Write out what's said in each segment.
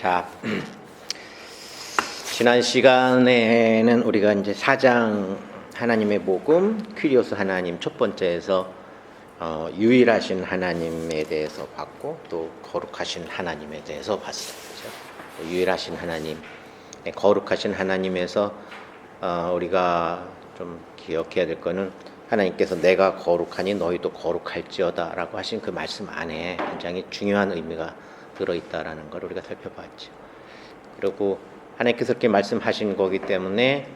자, 지난 시간에는 우리가 이제 4장 하나님의 복음, 퀴리오스 하나님 첫 번째에서 유일하신 하나님에 대해서 봤고 또 거룩하신 하나님에 대해서 봤어요. 그렇죠? 유일하신 하나님, 거룩하신 하나님에서 우리가 좀 기억해야 될 거는 하나님께서 내가 거룩하니 너희도 거룩할지어다 라고 하신 그 말씀 안에 굉장히 중요한 의미가 들어있다라는 걸 우리가 살펴봤죠. 그리고 하나님께서 그렇게 말씀하신 거기 때문에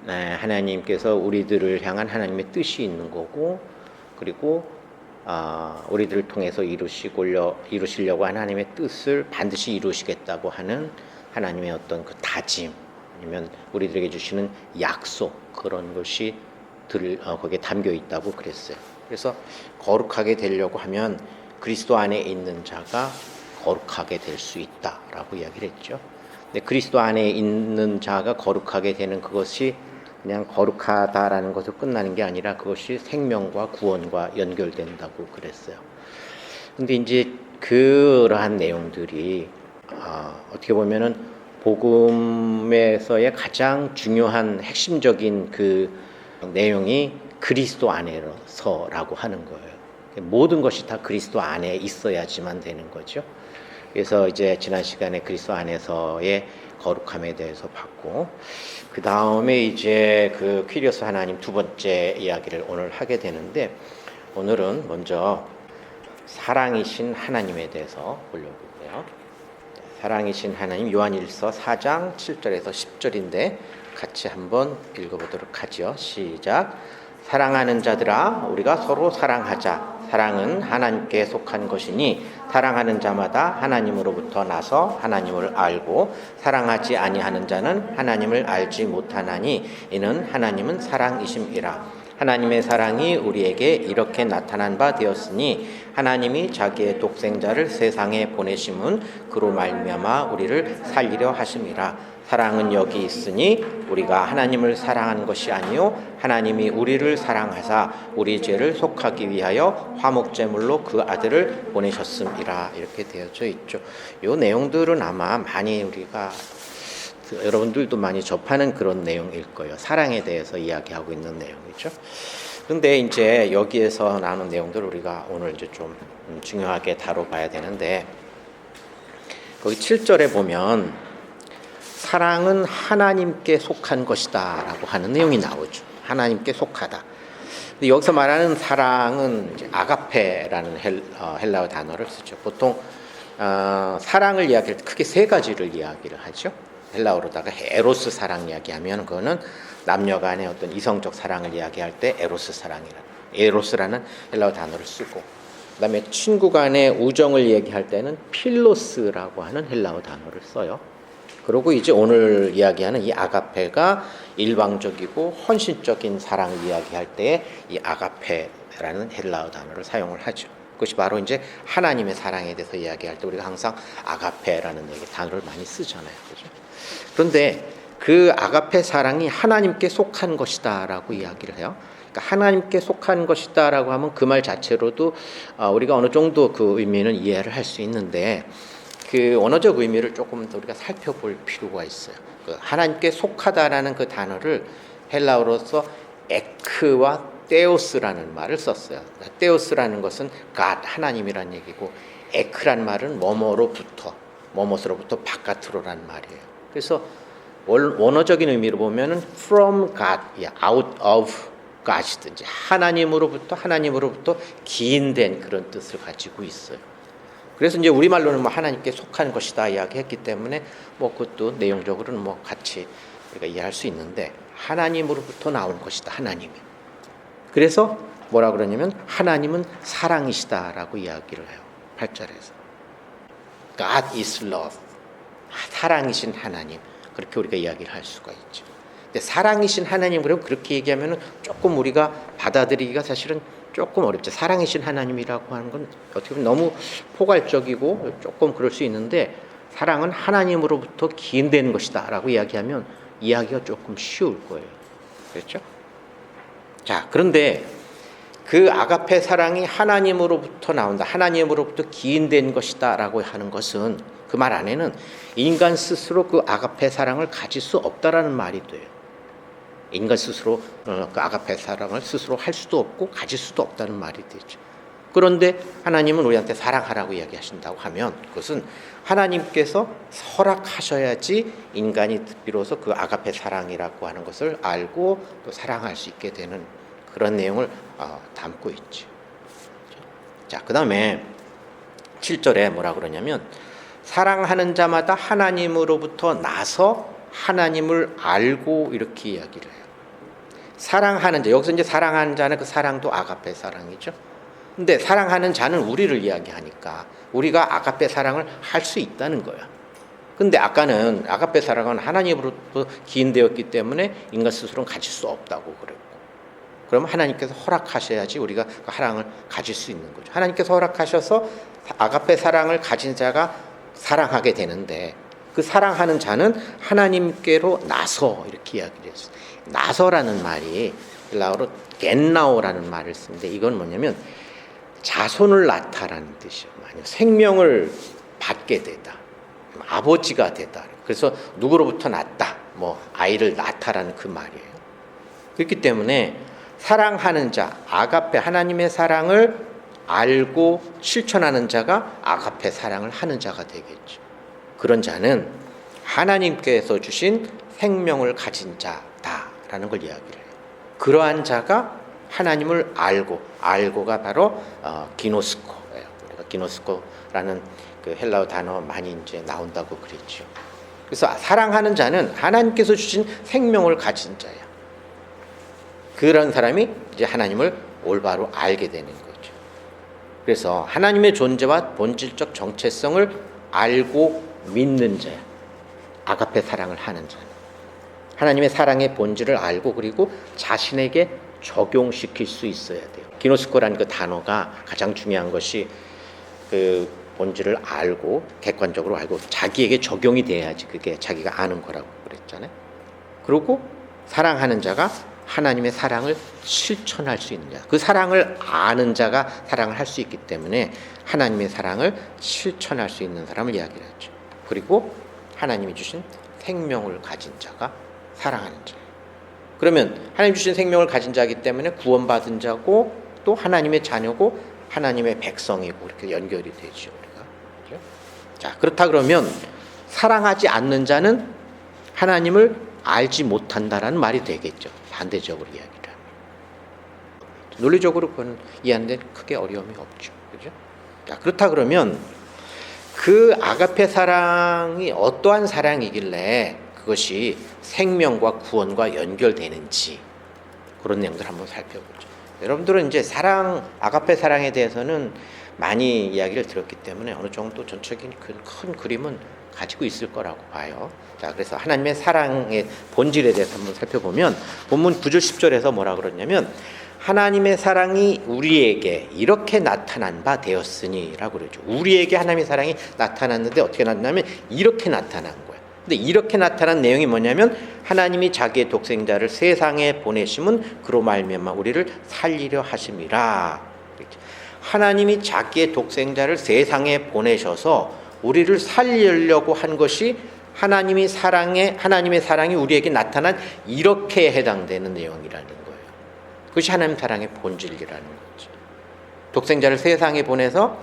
하나님께서 우리들을 향한 하나님의 뜻이 있는 거고, 그리고 우리들을 통해서 이루시려고 하는 하나님의 뜻을 반드시 이루시겠다고 하는 하나님의 어떤 그 다짐, 아니면 우리들에게 주시는 약속, 그런 것이 거기에 담겨 있다고 그랬어요. 그래서 거룩하게 되려고 하면 그리스도 안에 있는 자가 거룩하게 될 수 있다라고 이야기를 했죠. 근데 그리스도 안에 있는 자가 거룩하게 되는 그것이 그냥 거룩하다라는 것으로 끝나는 게 아니라 그것이 생명과 구원과 연결된다고 그랬어요. 근데 이제 그러한 내용들이 어떻게 보면은 복음에서의 가장 중요한 핵심적인 그 내용이 그리스도 안에서라고 하는 거예요. 모든 것이 다 그리스도 안에 있어야지만 되는 거죠. 그래서 이제 지난 시간에 그리스도 안에서의 거룩함에 대해서 봤고, 그 다음에 이제 그 퀴리오스 하나님 두 번째 이야기를 오늘 하게 되는데, 오늘은 먼저 사랑이신 하나님에 대해서 보려고 해요. 사랑이신 하나님, 요한일서 4장 7절에서 10절인데 같이 한번 읽어보도록 하죠. 시작. 사랑하는 자들아, 우리가 서로 사랑하자. 사랑은 하나님께 속한 것이니 사랑하는 자마다 하나님으로부터 나서 하나님을 알고 사랑하지 아니하는 자는 하나님을 알지 못하나니 이는 하나님은 사랑이심이라. 하나님의 사랑이 우리에게 이렇게 나타난 바 되었으니 하나님이 자기의 독생자를 세상에 보내심은 그로 말미암아 우리를 살리려 하심이라. 사랑은 여기 있으니 우리가 하나님을 사랑하는 것이 아니요 하나님이 우리를 사랑하사 우리 죄를 속하기 위하여 화목제물로 그 아들을 보내셨음이라. 이렇게 되어져 있죠. 이 내용들은 아마 많이 우리가 여러분들도 많이 접하는 그런 내용일 거예요. 사랑에 대해서 이야기하고 있는 내용이죠. 그런데 이제 여기에서 나오는 내용들을 우리가 오늘 이제 좀 중요하게 다뤄봐야 되는데, 거기 7절에 보면 사랑은 하나님께 속한 것이다 라고 하는 내용이 나오죠. 하나님께 속하다. 근데 여기서 말하는 사랑은 이제 아가페라는 헬라어 단어를 쓰죠. 보통 사랑을 이야기할 때 크게 세 가지를 이야기를 하죠. 헬라어로다가 에로스 사랑 이야기하면 그거는 남녀 간의 어떤 이성적 사랑을 이야기할 때 에로스라는 헬라어 단어를 쓰고, 그다음에 친구 간의 우정을 얘기할 때는 필로스라고 하는 헬라어 단어를 써요. 그리고 이제 오늘 이야기하는 이 아가페가 일방적이고 헌신적인 사랑을 이야기할 때 이 아가페라는 헬라어 단어를 사용을 하죠. 그것이 바로 이제 하나님의 사랑에 대해서 이야기할 때 우리가 항상 아가페라는 단어를 많이 쓰잖아요. 그죠? 그런데 그 아가페 사랑이 하나님께 속한 것이다라고 이야기를 해요. 그러니까 하나님께 속한 것이다라고 하면 그 말 자체로도 우리가 어느 정도 그 의미는 이해를 할 수 있는데, 그 언어적 의미를 조금 더 우리가 살펴볼 필요가 있어요. 그 하나님께 속하다라는 그 단어를 헬라어로서 에크와 테오스라는 말을 썼어요. 테오스라는 것은 God, 하나님이란 얘기고, 에크란 말은 뭐뭐로부터 바깥으로란 말이에요. 그래서 원어적인 의미로 보면은 from God, out of God이든지 하나님으로부터 기인된 그런 뜻을 가지고 있어요. 그래서 이제 우리말로는 하나님께 속한 것이다 이야기했기 때문에 그것도 내용적으로는 같이 우리가 이해할 수 있는데, 하나님으로부터 나온 것이다, 하나님이. 그래서 뭐라 그러냐면 하나님은 사랑이시다라고 이야기를 해요. 8절에서 God is love, 사랑이신 하나님, 그렇게 우리가 이야기를 할 수가 있죠. 근데 사랑이신 하나님, 그럼 그렇게 얘기하면은 조금 우리가 받아들이기가 사실은 조금 어렵죠. 사랑이신 하나님이라고 하는 건 어떻게 보면 너무 포괄적이고 조금 그럴 수 있는데, 사랑은 하나님으로부터 기인되는 것이다 라고 이야기하면 이야기가 조금 쉬울 거예요. 그렇죠? 자, 그런데 그 아가페 사랑이 하나님으로부터 나온다, 하나님으로부터 기인된 것이다 라고 하는 것은 그 말 안에는 인간 스스로 그 아가페 사랑을 가질 수 없다라는 말이 돼요. 인간 스스로 그 아가페 사랑을 스스로 할 수도 없고 가질 수도 없다는 말이 되죠. 그런데 하나님은 우리한테 사랑하라고 이야기하신다고 하면 그것은 하나님께서 허락하셔야지 인간이 비로소 그 아가페 사랑이라고 하는 것을 알고 또 사랑할 수 있게 되는 그런 내용을 담고 있죠. 자, 그 다음에 7절에 뭐라 그러냐면 사랑하는 자마다 하나님으로부터 나서 하나님을 알고 이렇게 이야기를 해요. 사랑하는 자, 여기서 이제 사랑하는 자는 그 사랑도 아가페 사랑이죠. 근데 사랑하는 자는 우리를 이야기하니까 우리가 아가페 사랑을 할 수 있다는 거야. 근데 아까는 아가페 사랑은 하나님으로부터 기인되었기 때문에 인간 스스로는 가질 수 없다고 그랬고, 그럼 하나님께서 허락하셔야지 우리가 그 사랑을 가질 수 있는 거죠. 하나님께서 허락하셔서 아가페 사랑을 가진 자가 사랑하게 되는데 그 사랑하는 자는 하나님께로 나서 이렇게 이야기를 했어요. 나서라는 말이 헬라어로 겐나오라는 말을 쓰는데 이건 뭐냐면 자손을 낳다라는 뜻이에요. 생명을 받게 되다, 아버지가 되다. 그래서 누구로부터 낳다, 뭐 아이를 낳다라는 그 말이에요. 그렇기 때문에 사랑하는 자, 아가페, 하나님의 사랑을 알고 실천하는 자가 아가페 사랑을 하는 자가 되겠죠. 그런 자는 하나님께서 주신 생명을 가진 자다라는 걸 이야기를 해요. 그러한 자가 하나님을 알고가 바로 기노스코예요. 우리가 기노스코라는 그 헬라어 단어 많이 이제 나온다고 그랬죠. 그래서 사랑하는 자는 하나님께서 주신 생명을 가진 자야. 그런 사람이 이제 하나님을 올바로 알게 되는 거죠. 그래서 하나님의 존재와 본질적 정체성을 알고 믿는 자야. 아가페 사랑을 하는 자는 하나님의 사랑의 본질을 알고 그리고 자신에게 적용시킬 수 있어야 돼요. 기노스코라는 그 단어가 가장 중요한 것이 그 본질을 알고 객관적으로 알고 자기에게 적용이 돼야지 그게 자기가 아는 거라고 그랬잖아요. 그리고 사랑하는 자가 하나님의 사랑을 실천할 수 있는 자, 그 사랑을 아는 자가 사랑을 할 수 있기 때문에 하나님의 사랑을 실천할 수 있는 사람을 이야기를 하죠. 그리고 하나님이 주신 생명을 가진 자가 사랑하는 자. 그러면 하나님 주신 생명을 가진 자이기 때문에 구원받은 자고 또 하나님의 자녀고 하나님의 백성이고 이렇게 연결이 되죠. 우리가. 그렇죠? 자, 그렇다 그러면 사랑하지 않는 자는 하나님을 알지 못한다라는 말이 되겠죠. 반대적으로 이야기를 하면. 논리적으로 그건 이해하는데 크게 어려움이 없죠. 그죠? 자, 그렇다 그러면 그 아가페 사랑이 어떠한 사랑이길래 그것이 생명과 구원과 연결되는지 그런 내용들 한번 살펴보죠. 여러분들은 이제 사랑, 아가페 사랑에 대해서는 많이 이야기를 들었기 때문에 어느 정도 전적인 큰 그림은 가지고 있을 거라고 봐요. 자, 그래서 하나님의 사랑의 본질에 대해서 한번 살펴보면 본문 9절 10절에서 뭐라 그러냐면 하나님의 사랑이 우리에게 이렇게 나타난 바 되었으니 라고 그러죠. 우리에게 하나님의 사랑이 나타났는데 어떻게 나타나면 이렇게 나타난 거예요. 근데 이렇게 나타난 내용이 뭐냐면 하나님이 자기의 독생자를 세상에 보내심은 그로 말미암아 우리를 살리려 하심이라. 하나님이 자기의 독생자를 세상에 보내셔서 우리를 살리려고 한 것이 하나님의 사랑이 우리에게 나타난 이렇게 해당되는 내용이라는 거예요. 그것이 하나님 사랑의 본질이라는 거죠. 독생자를 세상에 보내서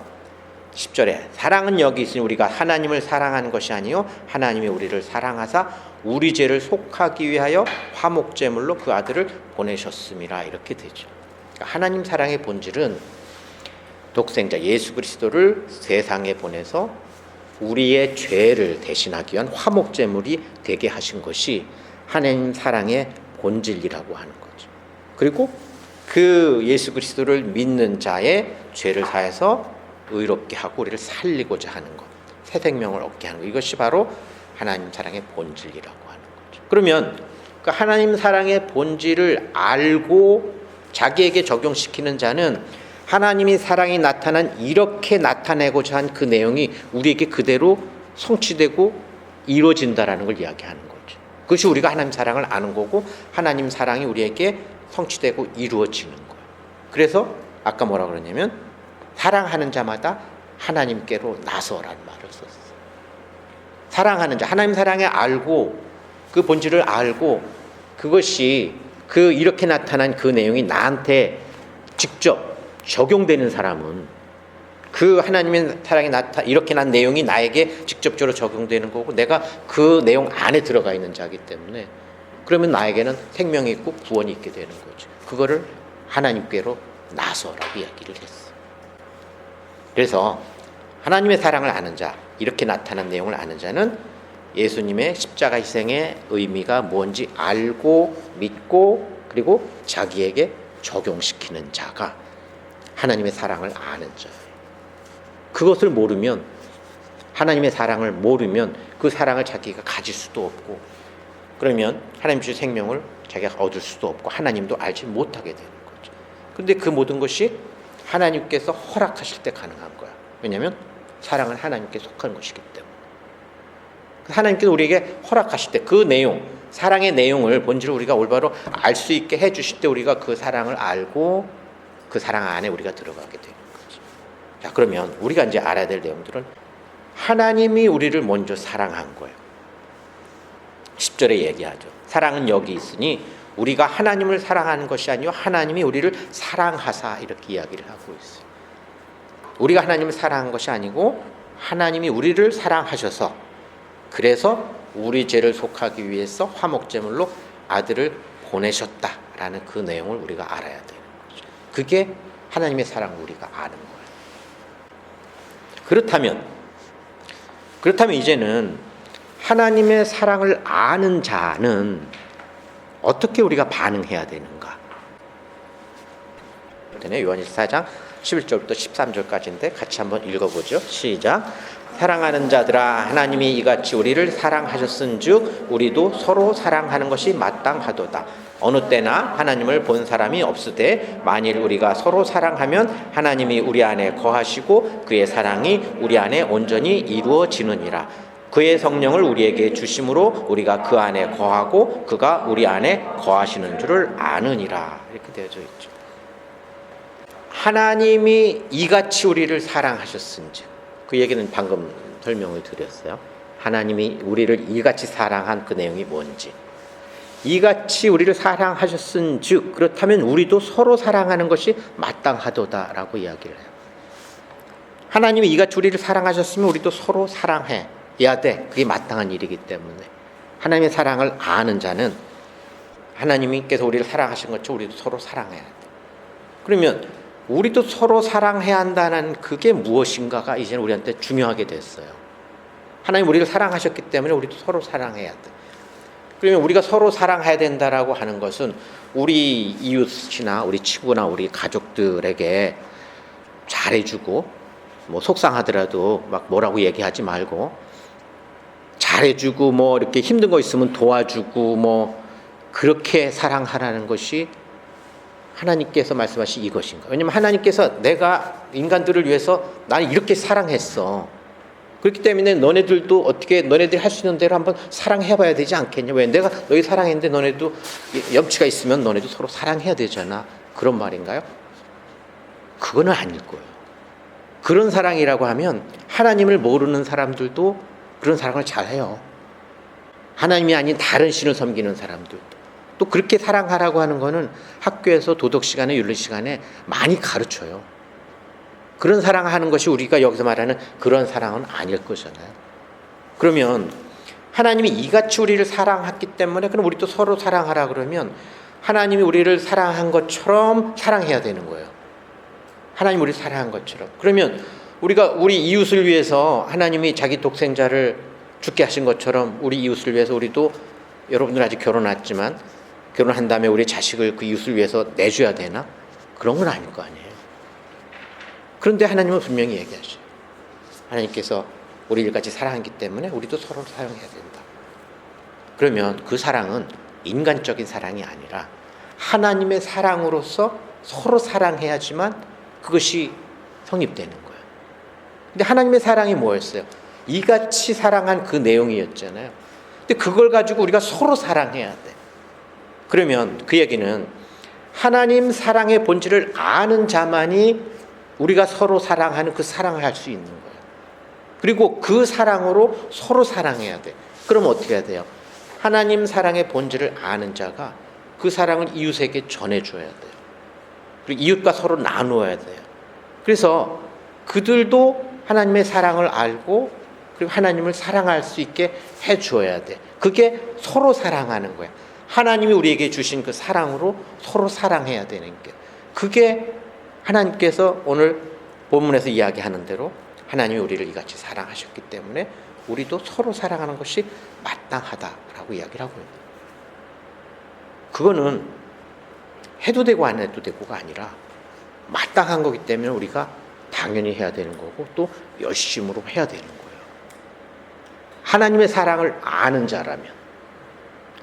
10절에 사랑은 여기 있으니 우리가 하나님을 사랑하는 것이 아니요 하나님이 우리를 사랑하사 우리 죄를 속하기 위하여 화목제물로 그 아들을 보내셨음이라 이렇게 되죠. 그러니까 하나님 사랑의 본질은 독생자 예수 그리스도를 세상에 보내서 우리의 죄를 대신하기 위한 화목제물이 되게 하신 것이 하나님 사랑의 본질이라고 하는 거죠. 그리고 그 예수 그리스도를 믿는 자의 죄를 사해서 의롭게 하고 우리를 살리고자 하는 것, 새 생명을 얻게 하는 것, 이것이 바로 하나님 사랑의 본질이라고 하는 거죠. 그러면 그 하나님 사랑의 본질을 알고 자기에게 적용시키는 자는 하나님의 사랑이 이렇게 나타내고자 한 그 내용이 우리에게 그대로 성취되고 이루어진다라는 걸 이야기하는 거죠. 그것이 우리가 하나님 사랑을 아는 거고 하나님 사랑이 우리에게 성취되고 이루어지는 거예요. 그래서 아까 뭐라 그러냐면 사랑하는 자마다 하나님께로 나서라는 말을 썼어요. 사랑하는 자, 하나님 사랑에 알고 그 본질을 알고 그것이 그 이렇게 나타난 그 내용이 나한테 직접 적용되는 사람은 그 하나님의 사랑이 이렇게 난 내용이 나에게 직접적으로 적용되는 거고 내가 그 내용 안에 들어가 있는 자이기 때문에 그러면 나에게는 생명이 있고 구원이 있게 되는 거죠. 그거를 하나님께로 나서라고 이야기를 했어. 그래서 하나님의 사랑을 아는 자, 이렇게 나타난 내용을 아는 자는 예수님의 십자가 희생의 의미가 뭔지 알고 믿고 그리고 자기에게 적용시키는 자가 하나님의 사랑을 아는 자예요. 그것을 모르면, 하나님의 사랑을 모르면 그 사랑을 자기가 가질 수도 없고 그러면 하나님 주신 생명을 자기가 얻을 수도 없고 하나님도 알지 못하게 되는 거죠. 그런데 그 모든 것이 하나님께서 허락하실 때 가능한 거야. 왜냐하면 사랑은 하나님께 속한 것이기 때문에. 하나님께서 우리에게 허락하실 때 그 내용, 사랑의 내용을 본질을 우리가 올바로 알 수 있게 해주실 때 우리가 그 사랑을 알고 그 사랑 안에 우리가 들어가게 되는 거죠. 자, 그러면 우리가 이제 알아야 될 내용들은 하나님이 우리를 먼저 사랑한 거예요. 10절에 얘기하죠. 사랑은 여기 있으니 우리가 하나님을 사랑하는 것이 아니요 하나님이 우리를 사랑하사 이렇게 이야기를 하고 있어요. 우리가 하나님을 사랑한 것이 아니고 하나님이 우리를 사랑하셔서 그래서 우리 죄를 속하기 위해서 화목제물로 아들을 보내셨다라는 그 내용을 우리가 알아야 되는 거죠. 그게 하나님의 사랑을 우리가 아는 거예요. 그렇다면 이제는 하나님의 사랑을 아는 자는 어떻게 우리가 반응해야 되는가? 요한일서 4장 11절부터 13절까지인데 같이 한번 읽어보죠. 시작. 사랑하는 자들아, 하나님이 이같이 우리를 사랑하셨은즉 우리도 서로 사랑하는 것이 마땅하도다. 어느 때나 하나님을 본 사람이 없으되 만일 우리가 서로 사랑하면 하나님이 우리 안에 거하시고 그의 사랑이 우리 안에 온전히 이루어지느니라. 그의 성령을 우리에게 주심으로 우리가 그 안에 거하고 그가 우리 안에 거하시는 줄을 아느니라. 이렇게 되어져 있죠. 하나님이 이같이 우리를 사랑하셨은즉, 그 얘기는 방금 설명을 드렸어요. 하나님이 우리를 이같이 사랑한 그 내용이 뭔지, 이같이 우리를 사랑하셨은즉 그렇다면 우리도 서로 사랑하는 것이 마땅하도다라고 이야기를 해요. 하나님이 이같이 우리를 사랑하셨으면 우리도 서로 사랑해야 돼. 그게 마땅한 일이기 때문에 하나님의 사랑을 아는 자는 하나님께서 우리를 사랑하신 것처럼 우리도 서로 사랑해야 돼. 그러면 우리도 서로 사랑해야 한다는 그게 무엇인가가 이제는 우리한테 중요하게 됐어요. 하나님 우리를 사랑하셨기 때문에 우리도 서로 사랑해야 돼. 그러면 우리가 서로 사랑해야 된다라고 하는 것은 우리 이웃이나 우리 친구나 우리 가족들에게 잘해주고, 뭐 속상하더라도 막 뭐라고 얘기하지 말고 잘해주고, 뭐 이렇게 힘든 거 있으면 도와주고, 뭐 그렇게 사랑하라는 것이 하나님께서 말씀하신 이것인가? 왜냐하면 하나님께서 내가 인간들을 위해서 나는 이렇게 사랑했어. 그렇기 때문에 너네들도 어떻게 너네들이 할 수 있는 대로 한번 사랑해봐야 되지 않겠냐? 왜? 내가 너희 사랑했는데 너네도 염치가 있으면 너네도 서로 사랑해야 되잖아. 그런 말인가요? 그거는 아닐 거예요. 그런 사랑이라고 하면 하나님을 모르는 사람들도 그런 사랑을 잘해요. 하나님이 아닌 다른 신을 섬기는 사람들도. 또 그렇게 사랑하라고 하는 거는 학교에서 도덕 시간에 윤리 시간에 많이 가르쳐요. 그런 사랑하는 것이 우리가 여기서 말하는 그런 사랑은 아닐 거잖아요. 그러면 하나님이 이같이 우리를 사랑했기 때문에 그럼 우리도 서로 사랑하라 그러면 하나님이 우리를 사랑한 것처럼 사랑해야 되는 거예요. 하나님 우리를 사랑한 것처럼. 그러면 우리가 우리 이웃을 위해서 하나님이 자기 독생자를 죽게 하신 것처럼 우리 이웃을 위해서 우리도, 여러분들 아직 결혼 안 했지만 결혼한 다음에 우리 자식을 그 이웃을 위해서 내줘야 되나? 그런 건 아닐 거 아니에요. 그런데 하나님은 분명히 얘기하셔요. 하나님께서 우리를 같이 사랑하기 때문에 우리도 서로 사랑해야 된다. 그러면 그 사랑은 인간적인 사랑이 아니라 하나님의 사랑으로서 서로 사랑해야지만 그것이 성립되는 거예요. 근데 하나님의 사랑이 뭐였어요? 이같이 사랑한 그 내용이었잖아요. 근데 그걸 가지고 우리가 서로 사랑해야 돼. 그러면 그 얘기는 하나님 사랑의 본질을 아는 자만이 우리가 서로 사랑하는 그 사랑을 할 수 있는 거예요. 그리고 그 사랑으로 서로 사랑해야 돼. 그럼 어떻게 해야 돼요? 하나님 사랑의 본질을 아는 자가 그 사랑을 이웃에게 전해줘야 돼요. 그리고 이웃과 서로 나누어야 돼요. 그래서 그들도 하나님의 사랑을 알고 그리고 하나님을 사랑할 수 있게 해줘야 돼. 그게 서로 사랑하는 거야. 하나님이 우리에게 주신 그 사랑으로 서로 사랑해야 되는 게, 그게 하나님께서 오늘 본문에서 이야기하는 대로 하나님이 우리를 이같이 사랑하셨기 때문에 우리도 서로 사랑하는 것이 마땅하다라고 이야기를 하고 있는 거예요. 그거는 해도 되고 안 해도 되고가 아니라 마땅한 거기 때문에 우리가 당연히 해야 되는 거고 또 열심으로 해야 되는 거예요. 하나님의 사랑을 아는 자라면,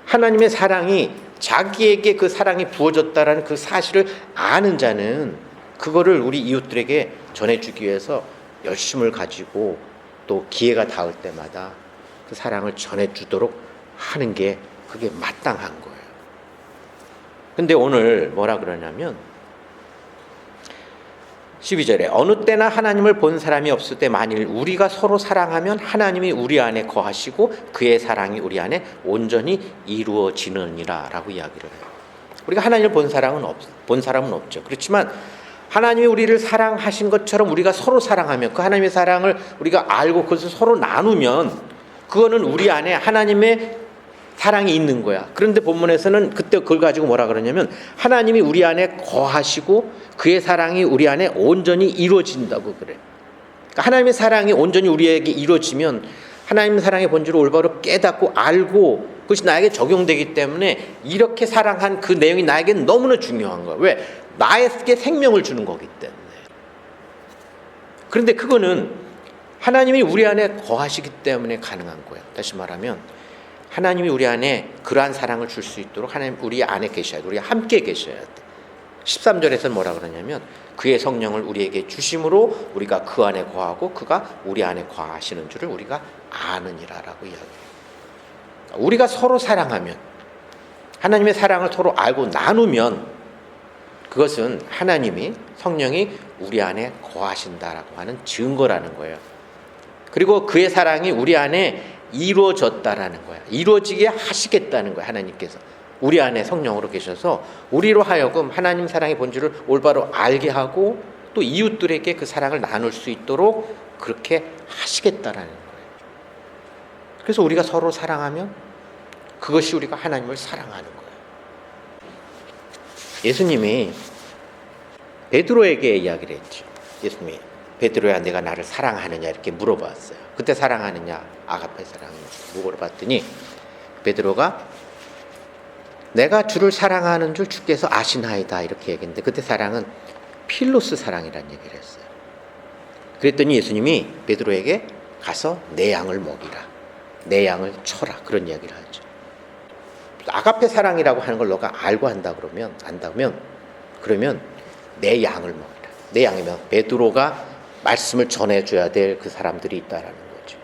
하나님의 사랑이 자기에게 그 사랑이 부어졌다라는 그 사실을 아는 자는 그거를 우리 이웃들에게 전해주기 위해서 열심을 가지고 또 기회가 닿을 때마다 그 사랑을 전해주도록 하는 게 그게 마땅한 거예요. 근데 오늘 뭐라 그러냐면 12절에 어느 때나 하나님을 본 사람이 없을 때 만일 우리가 서로 사랑하면 하나님이 우리 안에 거하시고 그의 사랑이 우리 안에 온전히 이루어지느니라 라고 이야기를 해요. 우리가 하나님을 본 사람은 없죠. 그렇지만 하나님이 우리를 사랑하신 것처럼 우리가 서로 사랑하면, 그 하나님의 사랑을 우리가 알고 그것을 서로 나누면 그거는 우리 안에 하나님의 사랑이 있는 거야. 그런데 본문에서는 그때 그걸 가지고 뭐라 그러냐면 하나님이 우리 안에 거하시고 그의 사랑이 우리 안에 온전히 이루어진다고 그래. 그러니까 하나님의 사랑이 온전히 우리에게 이루어지면 하나님의 사랑의 본질을 올바로 깨닫고 알고 그것이 나에게 적용되기 때문에 이렇게 사랑한 그 내용이 나에게는 너무나 중요한 거야. 왜? 나에게 생명을 주는 거기 때문에. 그런데 그거는 하나님이 우리 안에 거하시기 때문에 가능한 거야. 다시 말하면 하나님이 우리 안에 그러한 사랑을 줄 수 있도록 하나님 우리 안에 계셔야 돼. 우리 함께 계셔야 돼. 13절에서는 뭐라 그러냐면 그의 성령을 우리에게 주심으로 우리가 그 안에 거하고 그가 우리 안에 거하시는 줄을 우리가 아느니라라고 이야기해요. 우리가 서로 사랑하면, 하나님의 사랑을 서로 알고 나누면 그것은 하나님이, 성령이 우리 안에 거하신다라고 하는 증거라는 거예요. 그리고 그의 사랑이 우리 안에 이루어졌다라는 거야. 이루어지게 하시겠다는 거야. 하나님께서 우리 안에 성령으로 계셔서 우리로 하여금 하나님 사랑의 본질을 올바로 알게 하고 또 이웃들에게 그 사랑을 나눌 수 있도록 그렇게 하시겠다라는 거예요. 그래서 우리가 서로 사랑하면 그것이 우리가 하나님을 사랑하는 거예요. 예수님이 베드로에게 이야기를 했죠. 예수님이 베드로야 내가 나를 사랑하느냐 이렇게 물어봤어요. 그때 사랑하느냐, 아가페 사랑하느냐 물어봤더니 베드로가 내가 주를 사랑하는 줄 주께서 아시나이다 이렇게 얘기했는데 그때 사랑은 필로스 사랑이라는 얘기를 했어요. 그랬더니 예수님이 베드로에게 가서 내 양을 먹이라, 내 양을 쳐라 그런 이야기를 하죠. 아가페 사랑이라고 하는 걸 너가 알고 안다면 그러면 내 양을 먹이라. 내 양이면 베드로가 말씀을 전해줘야 될 그 사람들이 있다라는 거죠.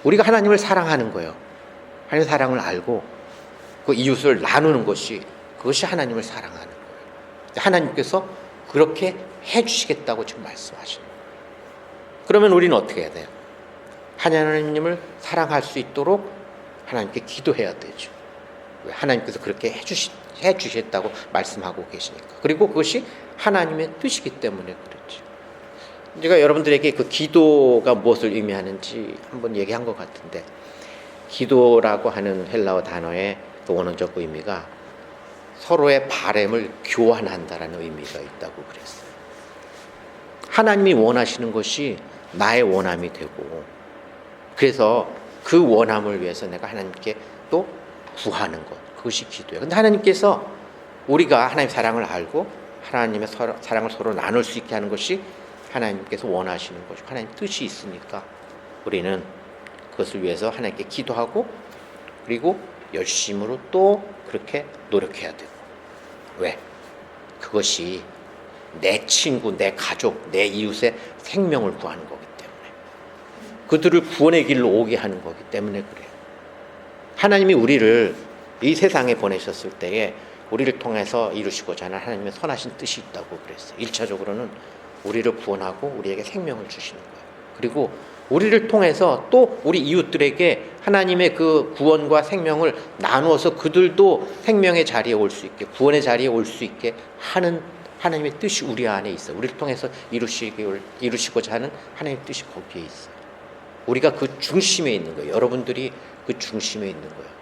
우리가 하나님을 사랑하는 거예요. 하나님의 사랑을 알고 그 이웃을 나누는 것이 그것이 하나님을 사랑하는 거예요. 하나님께서 그렇게 해주시겠다고 지금 말씀하시는 거예요. 그러면 우리는 어떻게 해야 돼요? 하나님을 사랑할 수 있도록 하나님께 기도해야 되죠. 하나님께서 그렇게 해주셨다고 말씀하고 계시니까. 그리고 그것이 하나님의 뜻이기 때문에 그렇죠. 제가 여러분들에게 그 기도가 무엇을 의미하는지 한번 얘기한 것 같은데, 기도라고 하는 헬라어 단어의 그 원어적 의미가 서로의 바람을 교환한다라는 의미가 있다고 그랬어요. 하나님이 원하시는 것이 나의 원함이 되고, 그래서 그 원함을 위해서 내가 하나님께 또 구하는 것, 그것이 기도예요. 근데 하나님께서 우리가 하나님의 사랑을 알고 하나님의 사랑을 서로 나눌 수 있게 하는 것이 하나님께서 원하시는 것이고 하나님 뜻이 있으니까 우리는 그것을 위해서 하나님께 기도하고 그리고 열심으로 또 그렇게 노력해야 되고. 왜? 그것이 내 친구, 내 가족, 내 이웃의 생명을 구하는 거기 때문에, 그들을 구원의 길로 오게 하는 거기 때문에 그래요. 하나님이 우리를 이 세상에 보내셨을 때에 우리를 통해서 이루시고자 하는 하나님의 선하신 뜻이 있다고 그랬어요. 1차적으로는 우리를 구원하고 우리에게 생명을 주시는 거예요. 그리고 우리를 통해서 또 우리 이웃들에게 하나님의 그 구원과 생명을 나누어서 그들도 생명의 자리에 올 수 있게, 구원의 자리에 올 수 있게 하는 하나님의 뜻이 우리 안에 있어요. 우리를 통해서 이루시고자 하는 하나님의 뜻이 거기에 있어요. 우리가 그 중심에 있는 거예요. 여러분들이 그 중심에 있는 거예요.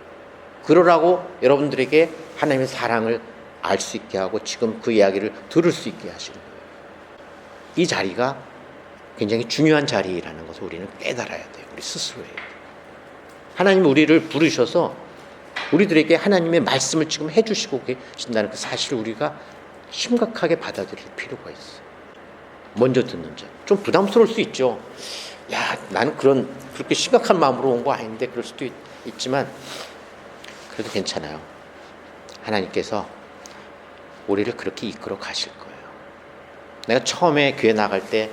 그러라고 여러분들에게 하나님의 사랑을 알 수 있게 하고 지금 그 이야기를 들을 수 있게 하시는 거예요. 이 자리가 굉장히 중요한 자리라는 것을 우리는 깨달아야 돼요. 우리 스스로에게. 하나님 우리를 부르셔서 우리들에게 하나님의 말씀을 지금 해주시고 계신다는 그 사실을 우리가 심각하게 받아들일 필요가 있어요. 먼저 듣는 자. 좀 부담스러울 수 있죠. 야, 나는 그렇게 심각한 마음으로 온 거 아닌데 그럴 수도 있지만 그래도 괜찮아요. 하나님께서 우리를 그렇게 이끌어 가실 거예요. 내가 처음에 교회 나갈 때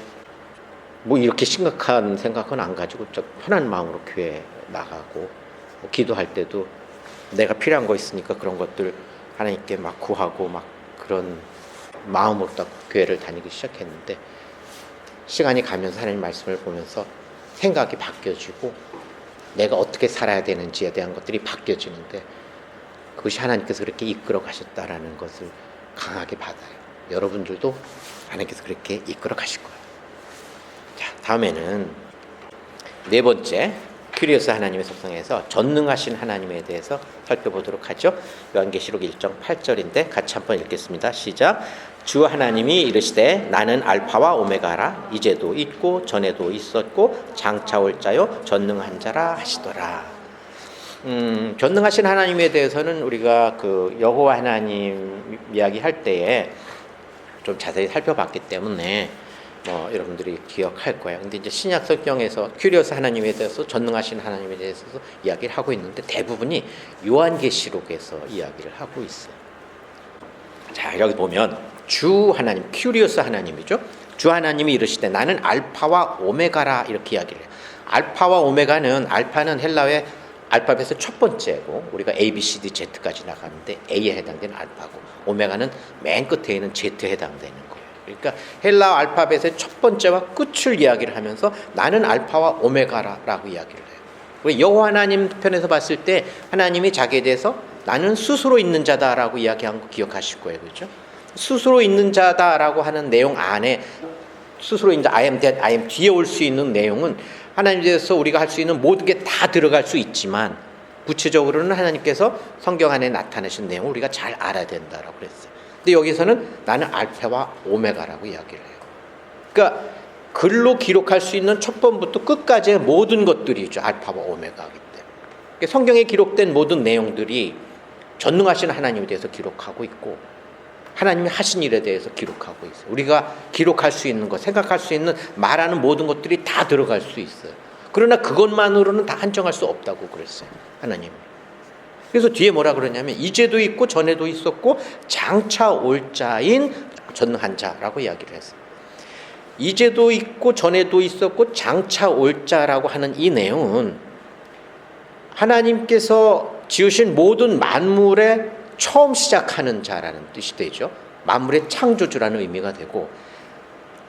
뭐 이렇게 심각한 생각은 안 가지고 편한 마음으로 교회 나가고 기도할 때도 내가 필요한 거 있으니까 그런 것들 하나님께 막 구하고 막 그런 마음으로 딱 교회를 다니기 시작했는데 시간이 가면서 하나님 말씀을 보면서 생각이 바뀌어지고 내가 어떻게 살아야 되는지에 대한 것들이 바뀌어지는데 그것이 하나님께서 그렇게 이끌어 가셨다라는 것을 강하게 받아요. 여러분들도 하나님께서 그렇게 이끌어 가실 거예요. 자, 다음에는 네 번째 큐리오스 하나님의 속성에서 전능하신 하나님에 대해서 살펴보도록 하죠. 요한계시록 1장 8절인데 같이 한번 읽겠습니다. 시작. 주 하나님이 이르시되 나는 알파와 오메가라. 이제도 있고 전에도 있었고 장차 올 자요 전능한 자라 하시더라. 전능하신 하나님에 대해서는 우리가 그 여호와 하나님 이야기할 때에 좀 자세히 살펴봤기 때문에 여러분들이 기억할 거예요. 근데 이제 신약 성경에서 큐리오스 하나님에 대해서 전능하신 하나님에 대해서 이야기를 하고 있는데 대부분이 요한계시록에서 이야기를 하고 있어요. 자, 여기 보면 주 하나님, 큐리오스 하나님이죠. 주 하나님이 이르시되 나는 알파와 오메가라 이렇게 이야기를 해요. 알파와 오메가는 알파는 헬라어의 알파벳의 첫 번째고 우리가 A, B, C, D, Z까지 나가는데 A에 해당되는 알파고 오메가는 맨 끝에 있는 Z에 해당되는 거예요. 그러니까 헬라어 알파벳의 첫 번째와 끝을 이야기를 하면서 나는 알파와 오메가라고 이야기를 해요. 우리 여호와 하나님 편에서 봤을 때 하나님이 자기에 대해서 나는 스스로 있는 자다라고 이야기한 거 기억하실 거예요. 그렇죠? 스스로 있는 자다라고 하는 내용 안에 스스로 이제 I am that, I am 뒤에 올 수 있는 내용은 하나님에 대해서 우리가 할 수 있는 모든 게 다 들어갈 수 있지만 구체적으로는 하나님께서 성경 안에 나타내신 내용을 우리가 잘 알아야 된다라고 그랬어요. 근데 여기서는 나는 알파와 오메가라고 이야기를 해요. 그러니까 글로 기록할 수 있는 첫 번부터 끝까지의 모든 것들이죠. 알파와 오메가이기 때문에. 성경에 기록된 모든 내용들이 전능하신 하나님에 대해서 기록하고 있고 하나님이 하신 일에 대해서 기록하고 있어요. 우리가 기록할 수 있는 것, 생각할 수 있는 말하는 모든 것들이 다 들어갈 수 있어요. 그러나 그것만으로는 다 한정할 수 없다고 그랬어요. 하나님. 그래서 뒤에 뭐라 그러냐면 이제도 있고 전에도 있었고 장차 올 자인 전능한 자라고 이야기를 했어요. 이제도 있고 전에도 있었고 장차 올 자라고 하는 이 내용은 하나님께서 지으신 모든 만물의 처음 시작하는 자라는 뜻이 되죠. 만물의 창조주라는 의미가 되고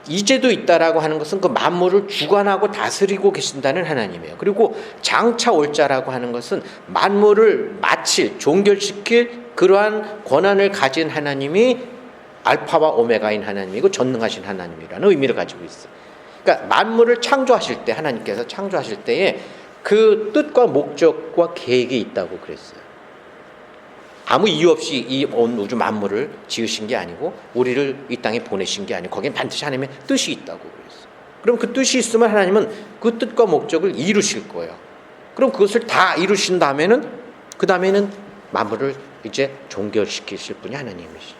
이제도 있다라고 하는 것은 그 만물을 주관하고 다스리고 계신다는 하나님이에요. 그리고 장차 올 자라고 하는 것은 만물을 마칠, 종결시킬 그러한 권한을 가진 하나님이 알파와 오메가인 하나님이고 전능하신 하나님이라는 의미를 가지고 있어요. 그러니까 만물을 창조하실 때 하나님께서 창조하실 때에 그 뜻과 목적과 계획이 있다고 그랬어요. 아무 이유 없이 이 온 우주 만물을 지으신 게 아니고 우리를 이 땅에 보내신 게 아니고 거기엔 반드시 하나님의 뜻이 있다고 그랬어요. 그럼 그 뜻이 있으면 하나님은 그 뜻과 목적을 이루실 거예요. 그럼 그것을 다 이루신 다음에는 그 다음에는 만물을 이제 종결시키실 분이 하나님이시죠.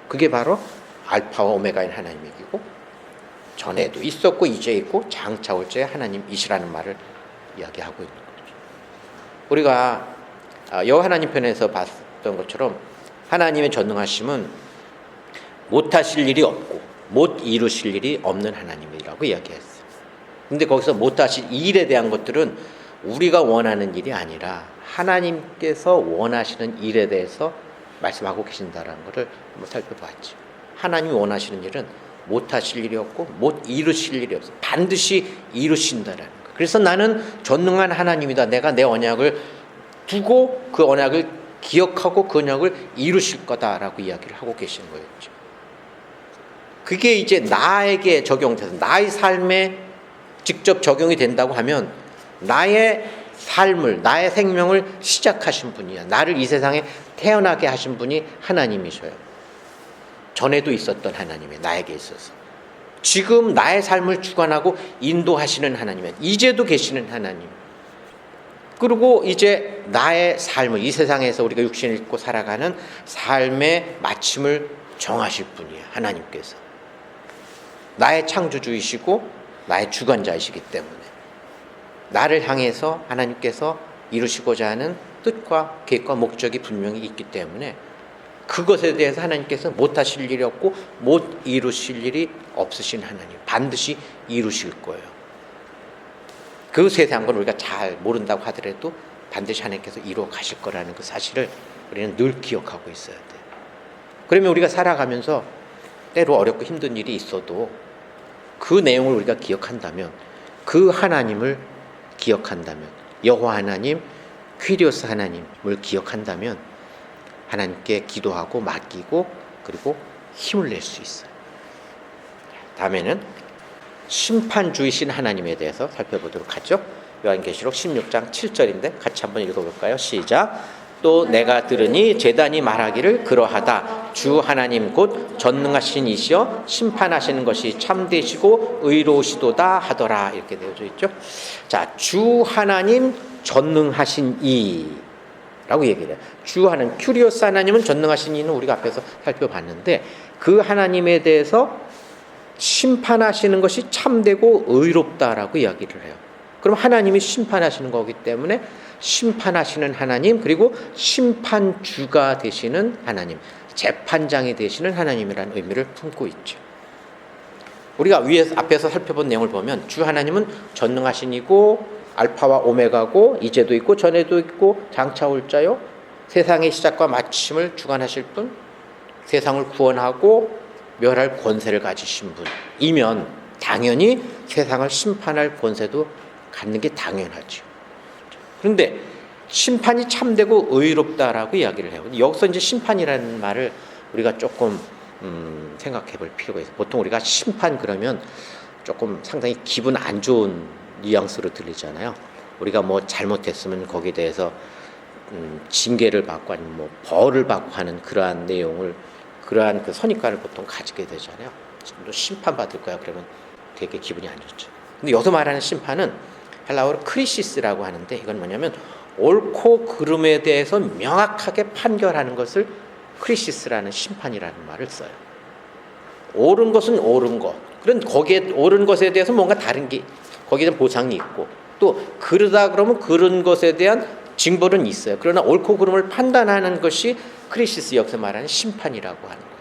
그게 바로 알파와 오메가인 하나님이고 전에도 있었고 이제 있고 장차 올 자의 하나님이시라는 말을 이야기하고 있는 거죠. 우리가 여호와 하나님 편에서 봤던 것처럼 하나님의 전능하심은 못하실 일이 없고 못 이루실 일이 없는 하나님이라고 이야기했어요. 근데 거기서 못하실 일에 대한 것들은 우리가 원하는 일이 아니라 하나님께서 원하시는 일에 대해서 말씀하고 계신다라는 것을 한번 살펴봤죠. 하나님이 원하시는 일은 못하실 일이 없고 못 이루실 일이 없어요. 반드시 이루신다라는 거예요. 그래서 나는 전능한 하나님이다. 내가 내 언약을 두고 그 언약을 기억하고 그 언약을 이루실 거다라고 이야기를 하고 계시는 거였죠. 그게 이제 나에게 적용돼서 나의 삶에 직접 적용이 된다고 하면 나의 삶을, 나의 생명을 시작하신 분이야. 나를 이 세상에 태어나게 하신 분이 하나님이셔요. 전에도 있었던 하나님이에요. 나에게 있어서. 지금 나의 삶을 주관하고 인도하시는 하나님이에요. 이제도 계시는 하나님. 그리고 이제 나의 삶을, 이 세상에서 우리가 육신을 입고 살아가는 삶의 마침을 정하실 분이에요. 하나님께서. 나의 창조주이시고 나의 주관자이시기 때문에 나를 향해서 하나님께서 이루시고자 하는 뜻과 계획과 목적이 분명히 있기 때문에 그것에 대해서 하나님께서 못하실 일이 없고 못 이루실 일이 없으신 하나님, 반드시 이루실 거예요. 그 세세한 걸 우리가 잘 모른다고 하더라도 반드시 하나님께서 이루어 가실 거라는 그 사실을 우리는 늘 기억하고 있어야 돼요. 그러면 우리가 살아가면서 때로 어렵고 힘든 일이 있어도 그 내용을 우리가 기억한다면, 그 하나님을 기억한다면, 여호와 하나님, 퀴리오스 하나님을 기억한다면 하나님께 기도하고 맡기고 그리고 힘을 낼 수 있어요. 다음에는 심판주이신 하나님에 대해서 살펴보도록 하죠. 요한계시록 16장 7절인데 같이 한번 읽어볼까요? 시작. 또 내가 들으니 제단이 말하기를 그러하다. 주 하나님 곧 전능하신 이시여 심판하시는 것이 참되시고 의로우시도다 하더라. 이렇게 되어져 있죠. 자, 주 하나님 전능하신 이라고 얘기를 해요. 주 하나님, 큐리오스 하나님은 전능하신 이는 우리가 앞에서 살펴봤는데 그 하나님에 대해서 심판하시는 것이 참되고 의롭다라고 이야기를 해요. 그럼 하나님이 심판하시는 거기 때문에 심판하시는 하나님, 그리고 심판주가 되시는 하나님, 재판장이 되시는 하나님이라는 의미를 품고 있죠. 우리가 앞에서 살펴본 내용을 보면 주 하나님은 전능하신 이고 알파와 오메가고 이제도 있고 전에도 있고 장차 올 자요, 세상의 시작과 마침을 주관하실 분, 세상을 구원하고 멸할 권세를 가지신 분이면 당연히 세상을 심판할 권세도 갖는 게 당연하죠. 그런데 심판이 참되고 의롭다라고 이야기를 해요. 여기서 이제 심판이라는 말을 우리가 조금 생각해 볼 필요가 있어요. 보통 우리가 심판 그러면 조금 상당히 기분 안 좋은 뉘앙스로 들리잖아요. 우리가 뭐 잘못했으면 거기에 대해서 징계를 받고 아니면 뭐 벌을 받고 하는 그러한 내용을, 그러한 그 선입관을 보통 가지게 되잖아요. 지금도 심판받을 거야 그러면 되게 기분이 안 좋죠. 근데 여기서 말하는 심판은 헬라어로 크리시스라고 하는데 이건 뭐냐면 옳고 그름에 대해서 명확하게 판결하는 것을 크리시스라는 심판이라는 말을 써요. 옳은 것은 옳은 것. 그런 거기에 옳은 것에 대해서 뭔가 다른 게 거기에 보상이 있고 또 그러다 그러면 그런 것에 대한 징벌은 있어요. 그러나 옳고 그름을 판단하는 것이 크리시스 여기서 말하는 심판이라고 하는 거예요.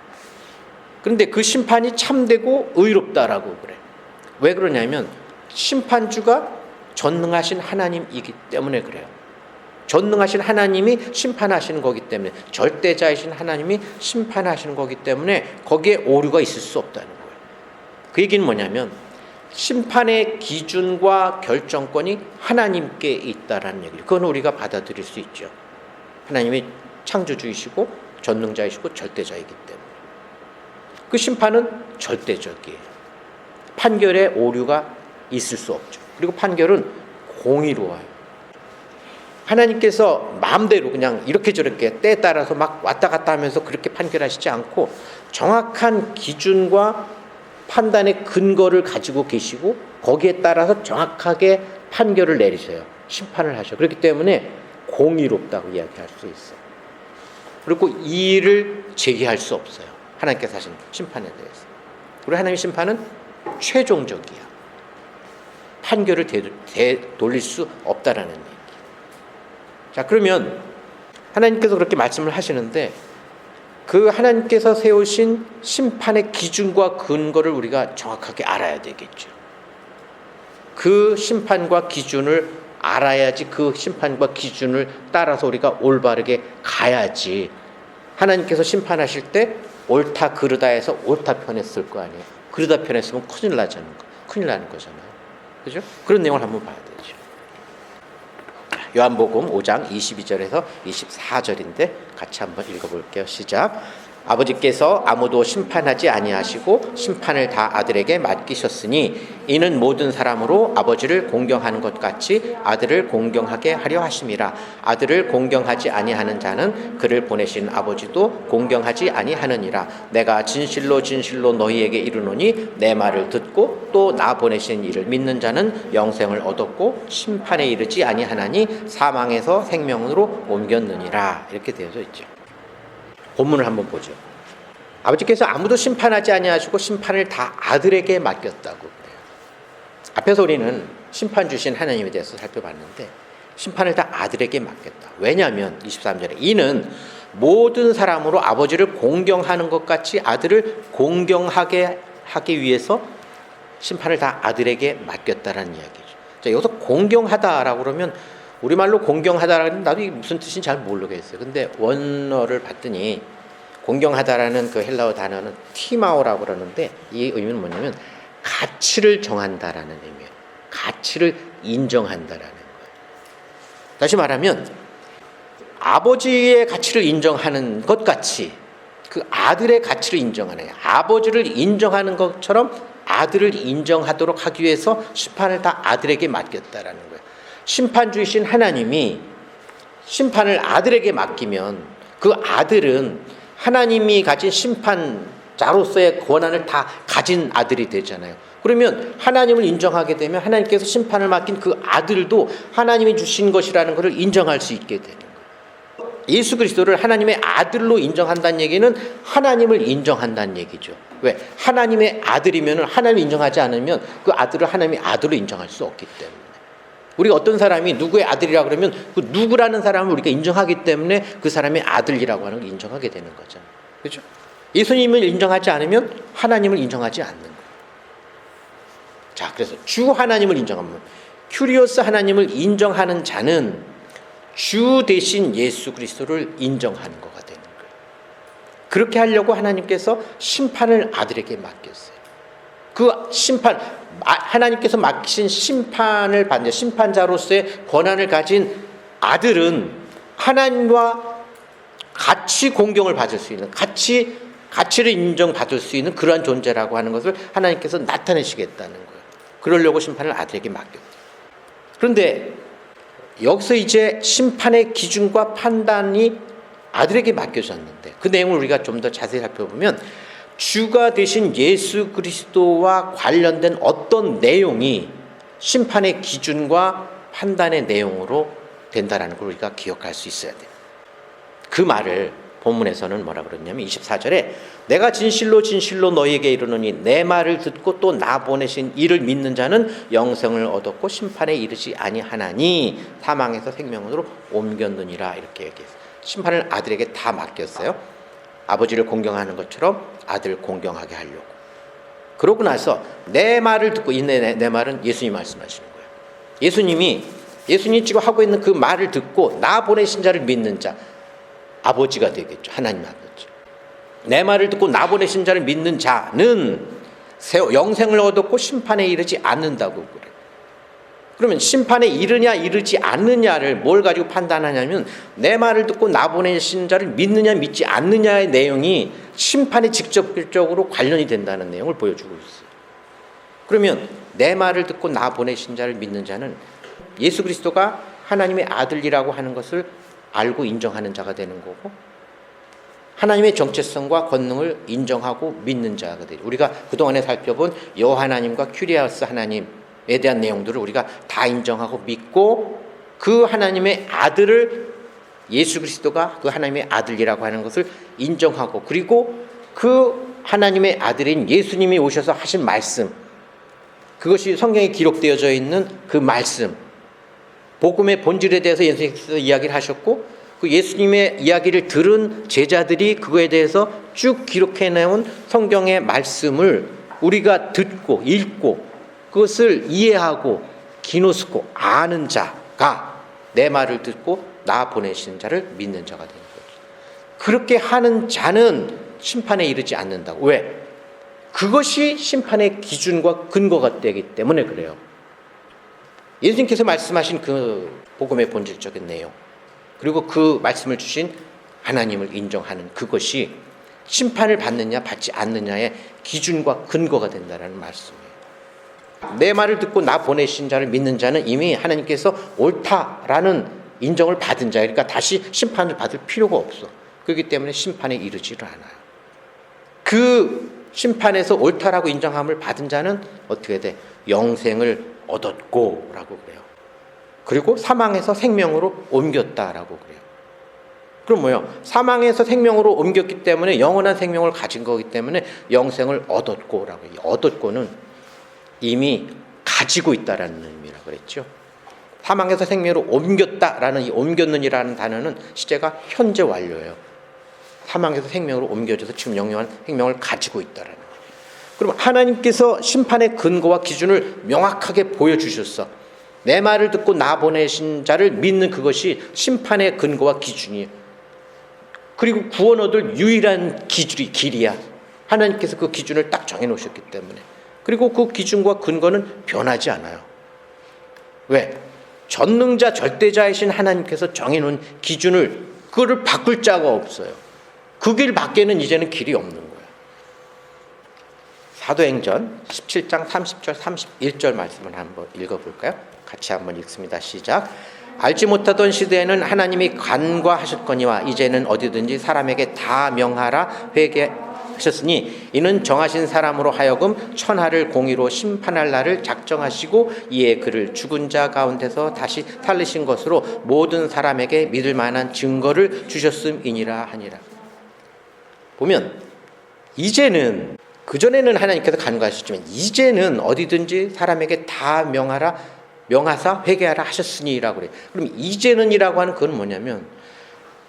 그런데 그 심판이 참되고 의롭다라고 그래. 왜 그러냐면 심판주가 전능하신 하나님이기 때문에 그래요. 전능하신 하나님이 심판하시는 거기 때문에, 절대자이신 하나님이 심판하시는 거기 때문에 거기에 오류가 있을 수 없다는 거예요. 그 얘기는 뭐냐면 심판의 기준과 결정권이 하나님께 있다라는 얘기죠. 그건 우리가 받아들일 수 있죠. 하나님이 창조주이시고 전능자이시고 절대자이기 때문에 그 심판은 절대적이에요. 판결에 오류가 있을 수 없죠. 그리고 판결은 공의로워요. 하나님께서 마음대로 그냥 이렇게 저렇게 때에 따라서 막 왔다 갔다 하면서 그렇게 판결하시지 않고 정확한 기준과 판단의 근거를 가지고 계시고 거기에 따라서 정확하게 판결을 내리셔요. 심판을 하셔요. 그렇기 때문에 공의롭다고 이야기할 수 있어요. 그리고 이의를 제기할 수 없어요. 하나님께서 하신 심판에 대해서. 그리고 하나님의 심판은 최종적이야. 판결을 되돌릴 수 없다라는 얘기. 자, 그러면 하나님께서 그렇게 말씀을 하시는데 그 하나님께서 세우신 심판의 기준과 근거를 우리가 정확하게 알아야 되겠죠. 그 심판과 기준을 알아야지 그 심판과 기준을 따라서 우리가 올바르게 가야지 하나님께서 심판하실 때 옳다 그르다 해서 옳다 편했을 거 아니에요. 그르다 편했으면 큰일 나는 거잖아요. 그죠? 그런 내용을 한번 봐야 돼요. 요한복음 5장 22절에서 24절인데 같이 한번 읽어볼게요. 시작. 아버지께서 아무도 심판하지 아니하시고 심판을 다 아들에게 맡기셨으니 이는 모든 사람으로 아버지를 공경하는 것 같이 아들을 공경하게 하려 하심이라. 아들을 공경하지 아니하는 자는 그를 보내신 아버지도 공경하지 아니하느니라. 내가 진실로 진실로 너희에게 이르노니 내 말을 듣고 또 나 보내신 이를 믿는 자는 영생을 얻었고 심판에 이르지 아니하나니 사망에서 생명으로 옮겼느니라. 이렇게 되어져 있죠. 본문을 한번 보죠. 아버지께서 아무도 심판하지 아니하시고 심판을 다 아들에게 맡겼다고 그래요. 앞에서 우리는 심판 주신 하나님에 대해서 살펴봤는데 심판을 다 아들에게 맡겼다. 왜냐하면 23절에 이는 모든 사람으로 아버지를 공경하는 것 같이 아들을 공경하게 하기 위해서 심판을 다 아들에게 맡겼다라는 이야기죠. 자, 여기서 공경하다라고 그러면 우리말로 공경하다라는 나도 이게 무슨 뜻인지 잘 모르겠어요. 근데 원어를 봤더니 공경하다라는 그 헬라어 단어는 티마오라고 그러는데 이 의미는 뭐냐면 가치를 정한다라는 의미예요. 가치를 인정한다라는 거예요. 다시 말하면 아버지의 가치를 인정하는 것 같이 그 아들의 가치를 인정하는 거예요. 아버지를 인정하는 것처럼 아들을 인정하도록 하기 위해서 심판을 다 아들에게 맡겼다라는 거예요. 심판주이신 하나님이 심판을 아들에게 맡기면 그 아들은 하나님이 가진 심판자로서의 권한을 다 가진 아들이 되잖아요. 그러면 하나님을 인정하게 되면 하나님께서 심판을 맡긴 그 아들도 하나님이 주신 것이라는 것을 인정할 수 있게 되는 거예요. 예수 그리스도를 하나님의 아들로 인정한다는 얘기는 하나님을 인정한다는 얘기죠. 왜? 하나님의 아들이면 하나님을 인정하지 않으면 그 아들을 하나님의 아들로 인정할 수 없기 때문에. 우리가 어떤 사람이 누구의 아들이라 그러면 그 누구라는 사람을 우리가 인정하기 때문에 그 사람의 아들이라고 하는 걸 인정하게 되는 거죠. 그렇죠? 예수님을 인정하지 않으면 하나님을 인정하지 않는 거예요. 자, 그래서 주 하나님을 인정하면 큐리오스 하나님을 인정하는 자는 주 대신 예수 그리스도를 인정하는 거가 되는 거예요. 그렇게 하려고 하나님께서 심판을 아들에게 맡겼어요. 그 심판, 하나님께서 맡기신 심판을 받는 심판자로서의 권한을 가진 아들은 하나님과 같이 공경을 받을 수 있는, 가치를 인정받을 수 있는 그러한 존재라고 하는 것을 하나님께서 나타내시겠다는 거예요. 그러려고 심판을 아들에게 맡겼다. 그런데 여기서 이제 심판의 기준과 판단이 아들에게 맡겨졌는데 그 내용을 우리가 좀 더 자세히 살펴보면 주가 되신 예수 그리스도와 관련된 어떤 내용이 심판의 기준과 판단의 내용으로 된다는 걸 우리가 기억할 수 있어야 돼요. 그 말을 본문에서는 뭐라 그러냐면 24절에 내가 진실로 진실로 너희에게 이르노니 내 말을 듣고 또 나 보내신 이를 믿는 자는 영생을 얻었고 심판에 이르지 아니하나니 사망에서 생명으로 옮겼느니라. 이렇게 얘기했어요. 심판을 아들에게 다 맡겼어요. 아버지를 공경하는 것처럼 아들을 공경하게 하려고. 그러고 나서 내 말을 듣고 내 말은 예수님 말씀하시는 거예요. 예수님이 지금 하고 있는 그 말을 듣고 나 보내신 자를 믿는 자, 아버지가 되겠죠. 하나님 아버지. 내 말을 듣고 나 보내신 자를 믿는 자는 영생을 얻었고 심판에 이르지 않는다고 그래요. 그러면 심판에 이르냐 이르지 않느냐를 뭘 가지고 판단하냐면 내 말을 듣고 나 보내신 자를 믿느냐 믿지 않느냐의 내용이 심판에 직접적으로 관련이 된다는 내용을 보여주고 있어요. 그러면 내 말을 듣고 나 보내신 자를 믿는 자는 예수 그리스도가 하나님의 아들이라고 하는 것을 알고 인정하는 자가 되는 거고 하나님의 정체성과 권능을 인정하고 믿는 자가 되죠. 우리가 그동안에 살펴본 여하나님과 큐리아스 하나님에 대한 내용들을 우리가 다 인정하고 믿고 그 하나님의 아들을 예수 그리스도가 그 하나님의 아들이라고 하는 것을 인정하고 그리고 그 하나님의 아들인 예수님이 오셔서 하신 말씀 그것이 성경에 기록되어져 있는 그 말씀 복음의 본질에 대해서 예수님께서 이야기를 하셨고 그 예수님의 이야기를 들은 제자들이 그거에 대해서 쭉 기록해내온 성경의 말씀을 우리가 듣고 읽고 그것을 이해하고 기노스코 아는 자가 내 말을 듣고 나 보내신 자를 믿는 자가 되는 거죠. 그렇게 하는 자는 심판에 이르지 않는다고. 왜? 그것이 심판의 기준과 근거가 되기 때문에 그래요. 예수님께서 말씀하신 그 복음의 본질적인 내용, 그리고 그 말씀을 주신 하나님을 인정하는 그것이 심판을 받느냐 받지 않느냐의 기준과 근거가 된다는 말씀이에요. 내 말을 듣고 나 보내신 자를 믿는 자는 이미 하나님께서 옳다라는 인정을 받은 자예요. 그러니까 다시 심판을 받을 필요가 없어. 그렇기 때문에 심판에 이르지를 않아요. 그 심판에서 옳다라고 인정함을 받은 자는 어떻게 돼? 영생을 얻었고 라고 그래요. 그리고 사망에서 생명으로 옮겼다라고 그래요. 그럼 뭐예요? 사망에서 생명으로 옮겼기 때문에 영원한 생명을 가진 거기 때문에 영생을 얻었고라고 해요. 얻었고는 이미 가지고 있다라는 의미라고 그랬죠. 사망에서 생명으로 옮겼다라는 이 옮겼는이라는 단어는 시제가 현재 완료예요. 사망에서 생명으로 옮겨져서 지금 영원한 생명을 가지고 있다라는 거예요. 그럼 하나님께서 심판의 근거와 기준을 명확하게 보여주셨어. 내 말을 듣고 나 보내신 자를 믿는 그것이 심판의 근거와 기준이에요. 그리고 구원 얻을 유일한 길이야. 하나님께서 그 기준을 딱 정해놓으셨기 때문에. 그리고 그 기준과 근거는 변하지 않아요. 왜? 전능자 절대자이신 하나님께서 정해놓은 기준을 그거를 바꿀 자가 없어요. 그 길 밖에는 이제는 길이 없는 거예요. 사도행전 17장 30절 31절 말씀을 한번 읽어볼까요? 같이 한번 읽습니다. 시작. 알지 못하던 시대에는 하나님이 간과하셨거니와 이제는 어디든지 사람에게 다 명하라 회개하셨으니 이는 정하신 사람으로 하여금 천하를 공의로 심판할 날을 작정하시고 이에 그를 죽은 자 가운데서 다시 살리신 것으로 모든 사람에게 믿을 만한 증거를 주셨음이니라 하니라. 보면 이제는, 그전에는 하나님께서 간과하셨지만 이제는 어디든지 사람에게 다 명하사 회개하라 하셨으니라고 그래요. 그럼 이제는이라고 하는 그건 뭐냐면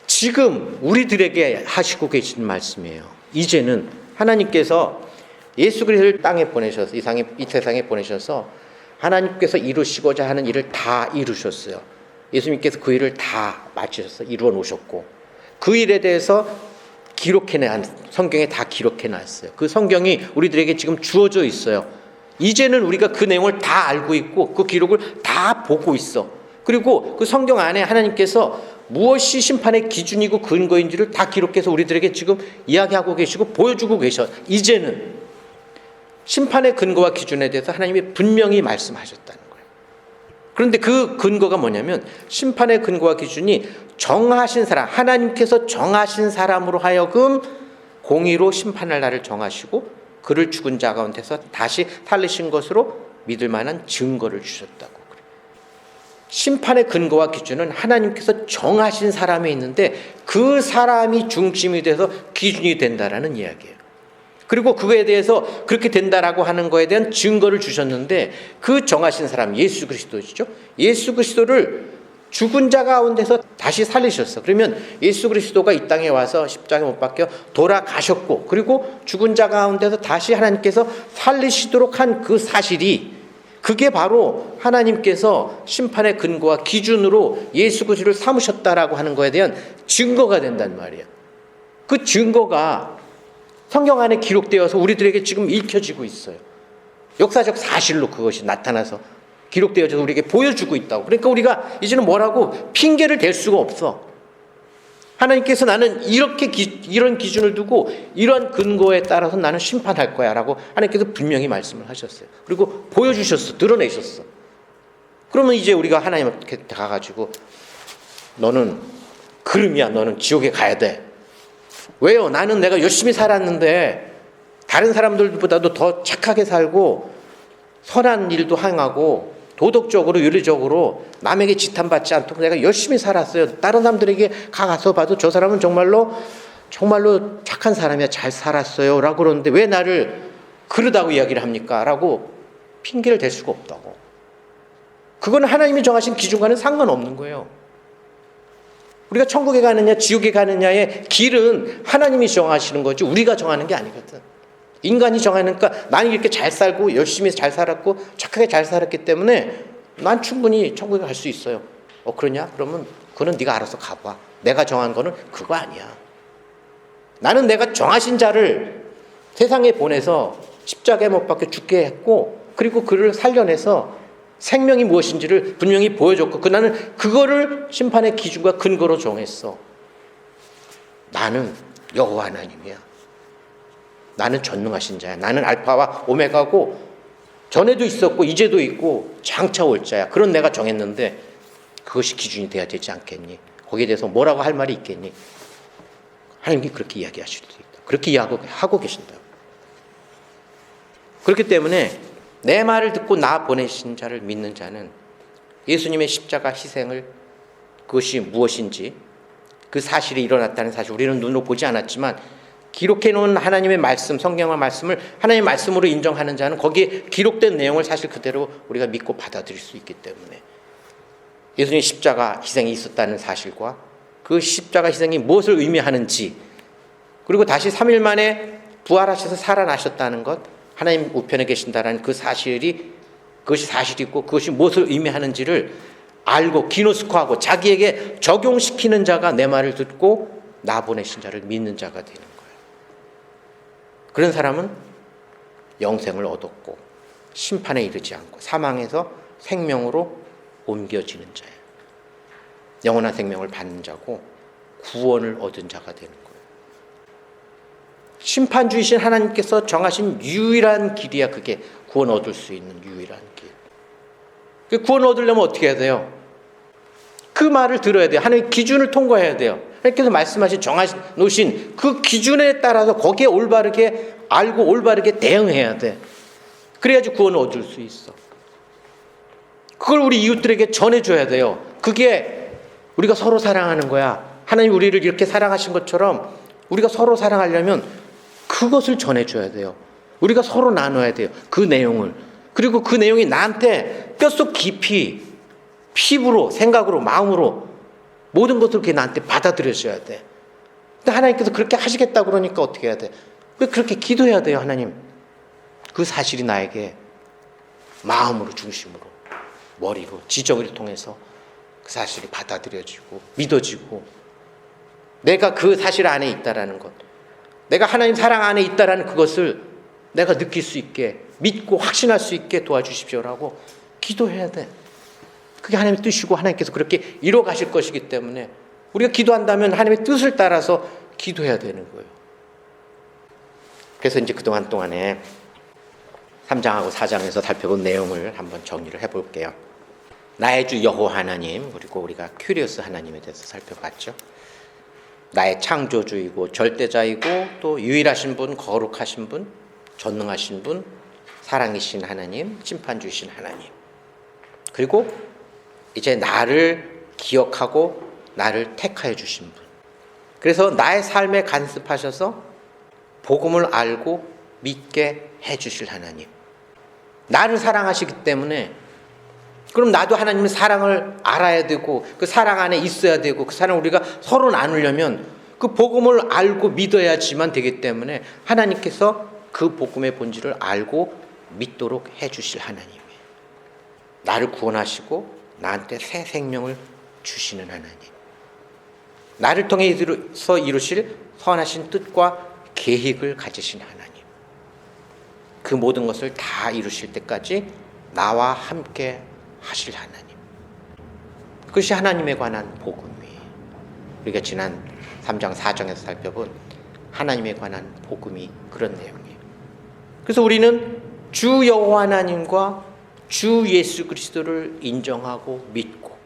지금 우리들에게 하시고 계신 말씀이에요. 이제는 하나님께서 예수 그리스도를 땅에 보내셔서 이 세상에 보내셔서 하나님께서 이루시고자 하는 일을 다 이루셨어요. 예수님께서 그 일을 다 마치셔서 이루어 놓으셨고 그 일에 대해서 성경에 다 기록해 놨어요. 그 성경이 우리들에게 지금 주어져 있어요. 이제는 우리가 그 내용을 다 알고 있고 그 기록을 다 보고 있어. 그리고 그 성경 안에 하나님께서 무엇이 심판의 기준이고 근거인지를 다 기록해서 우리들에게 지금 이야기하고 계시고 보여주고 계셔. 이제는 심판의 근거와 기준에 대해서 하나님이 분명히 말씀하셨다는 거예요. 그런데 그 근거가 뭐냐면 심판의 근거와 기준이 정하신 사람, 하나님께서 정하신 사람으로 하여금 공의로 심판할 날을 정하시고 그를 죽은 자 가운데서 다시 살리신 것으로 믿을 만한 증거를 주셨다고 그래요. 심판의 근거와 기준은 하나님께서 정하신 사람이 있는데 그 사람이 중심이 돼서 기준이 된다라는 이야기예요. 그리고 그거에 대해서 그렇게 된다라고 하는 거에 대한 증거를 주셨는데 그 정하신 사람 예수 그리스도시죠. 예수 그리스도를 죽은 자 가운데서 다시 살리셨어. 그러면 예수 그리스도가 이 땅에 와서 십자가에 못 박혀 돌아가셨고 그리고 죽은 자 가운데서 다시 하나님께서 살리시도록 한 그 사실이 그게 바로 하나님께서 심판의 근거와 기준으로 예수 그리스도를 삼으셨다라고 하는 거에 대한 증거가 된단 말이에요. 그 증거가 성경 안에 기록되어서 우리들에게 지금 읽혀지고 있어요. 역사적 사실로 그것이 나타나서 기록되어져서 우리에게 보여주고 있다고. 그러니까 우리가 이제는 뭐라고 핑계를 댈 수가 없어. 하나님께서 나는 이런 기준을 두고 이런 근거에 따라서 나는 심판할 거야 라고 하나님께서 분명히 말씀을 하셨어요. 그리고 보여주셨어. 드러내셨어. 그러면 이제 우리가 하나님께 가가지고 너는 그름이야. 너는 지옥에 가야 돼. 왜요? 나는 내가 열심히 살았는데 다른 사람들보다도 더 착하게 살고 선한 일도 행하고 도덕적으로 윤리적으로 남에게 지탄받지 않도록 내가 열심히 살았어요. 다른 사람들에게 가서 봐도 저 사람은 정말로 착한 사람이야. 잘 살았어요 라고 그러는데 왜 나를 그러다고 이야기를 합니까? 라고 핑계를 댈 수가 없다고. 그건 하나님이 정하신 기준과는 상관없는 거예요. 우리가 천국에 가느냐 지옥에 가느냐의 길은 하나님이 정하시는 거지 우리가 정하는 게 아니거든. 인간이 정하니까 나는 이렇게 잘 살고 열심히 잘 살았고 착하게 잘 살았기 때문에 난 충분히 천국에 갈 수 있어요. 그러냐? 그러면 그거는 네가 알아서 가봐. 내가 정한 거는 그거 아니야. 나는 내가 정하신 자를 세상에 보내서 십자가에 못 박혀 죽게 했고 그리고 그를 살려내서 생명이 무엇인지를 분명히 보여줬고 나는 그거를 심판의 기준과 근거로 정했어. 나는 여호와 하나님이야. 나는 전능하신 자야. 나는 알파와 오메가고 전에도 있었고 이제도 있고 장차 올 자야. 그런 내가 정했는데 그것이 기준이 돼야 되지 않겠니? 거기에 대해서 뭐라고 할 말이 있겠니? 하나님이 그렇게 이야기하실 수도 있다. 그렇게 이야기하고 계신다. 그렇기 때문에 내 말을 듣고 나 보내신 자를 믿는 자는 예수님의 십자가 희생을 그것이 무엇인지 그 사실이 일어났다는 사실 우리는 눈으로 보지 않았지만 기록해 놓은 하나님의 말씀, 성경의 말씀을 하나님의 말씀으로 인정하는 자는 거기에 기록된 내용을 사실 그대로 우리가 믿고 받아들일 수 있기 때문에 예수님의 십자가 희생이 있었다는 사실과 그 십자가 희생이 무엇을 의미하는지 그리고 다시 3일 만에 부활하셔서 살아나셨다는 것 하나님 우편에 계신다는 그 사실이 그것이 사실이고 그것이 무엇을 의미하는지를 알고 기노스코하고 자기에게 적용시키는 자가 내 말을 듣고 나 보내신 자를 믿는 자가 되는 거예요. 그런 사람은 영생을 얻었고 심판에 이르지 않고 사망에서 생명으로 옮겨지는 자예요. 영원한 생명을 받는 자고 구원을 얻은 자가 되는 거예요. 심판주이신 하나님께서 정하신 유일한 길이야. 그게 구원 얻을 수 있는 유일한 길. 구원 얻으려면 어떻게 해야 돼요? 그 말을 들어야 돼요. 하나님의 기준을 통과해야 돼요. 하나님께서 말씀하신 정하신 그 기준에 따라서 거기에 올바르게 알고 올바르게 대응해야 돼. 그래야지 구원을 얻을 수 있어. 그걸 우리 이웃들에게 전해줘야 돼요. 그게 우리가 서로 사랑하는 거야. 하나님 우리를 이렇게 사랑하신 것처럼 우리가 서로 사랑하려면 그것을 전해줘야 돼요. 우리가 서로 나눠야 돼요. 그 내용을. 그리고 그 내용이 나한테 뼛속 깊이 피부로 생각으로 마음으로 모든 것을 그렇게 나한테 받아들여져야 돼. 근데 하나님께서 그렇게 하시겠다고 그러니까 어떻게 해야 돼? 그렇게 기도해야 돼요. 하나님 그 사실이 나에게 마음으로 중심으로 머리로 지적을 통해서 그 사실이 받아들여지고 믿어지고 내가 그 사실 안에 있다라는 것 내가 하나님 사랑 안에 있다라는 그것을 내가 느낄 수 있게 믿고 확신할 수 있게 도와주십시오라고 기도해야 돼. 그게 하나님의 뜻이고 하나님께서 그렇게 이뤄 가실 것이기 때문에 우리가 기도한다면 하나님의 뜻을 따라서 기도해야 되는 거예요. 그래서 이제 그동안 동안에 3장하고 4장에서 살펴본 내용을 한번 정리를 해볼게요. 나의 주 여호와 하나님 그리고 우리가 큐리오스 하나님에 대해서 살펴봤죠. 나의 창조주이고 절대자이고 또 유일하신 분, 거룩하신 분, 전능하신 분, 사랑이신 하나님, 심판주이신 하나님. 그리고 이제 나를 기억하고 나를 택하여 주신 분. 그래서 나의 삶에 간섭하셔서 복음을 알고 믿게 해주실 하나님. 나를 사랑하시기 때문에 그럼 나도 하나님의 사랑을 알아야 되고 그 사랑 안에 있어야 되고 그 사랑을 우리가 서로 나누려면 그 복음을 알고 믿어야지만 되기 때문에 하나님께서 그 복음의 본질을 알고 믿도록 해주실 하나님이에요. 나를 구원하시고 나한테 새 생명을 주시는 하나님. 나를 통해서 이루실 선하신 뜻과 계획을 가지신 하나님. 그 모든 것을 다 이루실 때까지 나와 함께 하실 하나님. 그것이 하나님에 관한 복음이에요. 우리가 지난 3장 4장에서 살펴본 하나님에 관한 복음이 그런 내용이에요. 그래서 우리는 주 여호와 하나님과 주 예수 그리스도를 인정하고 믿고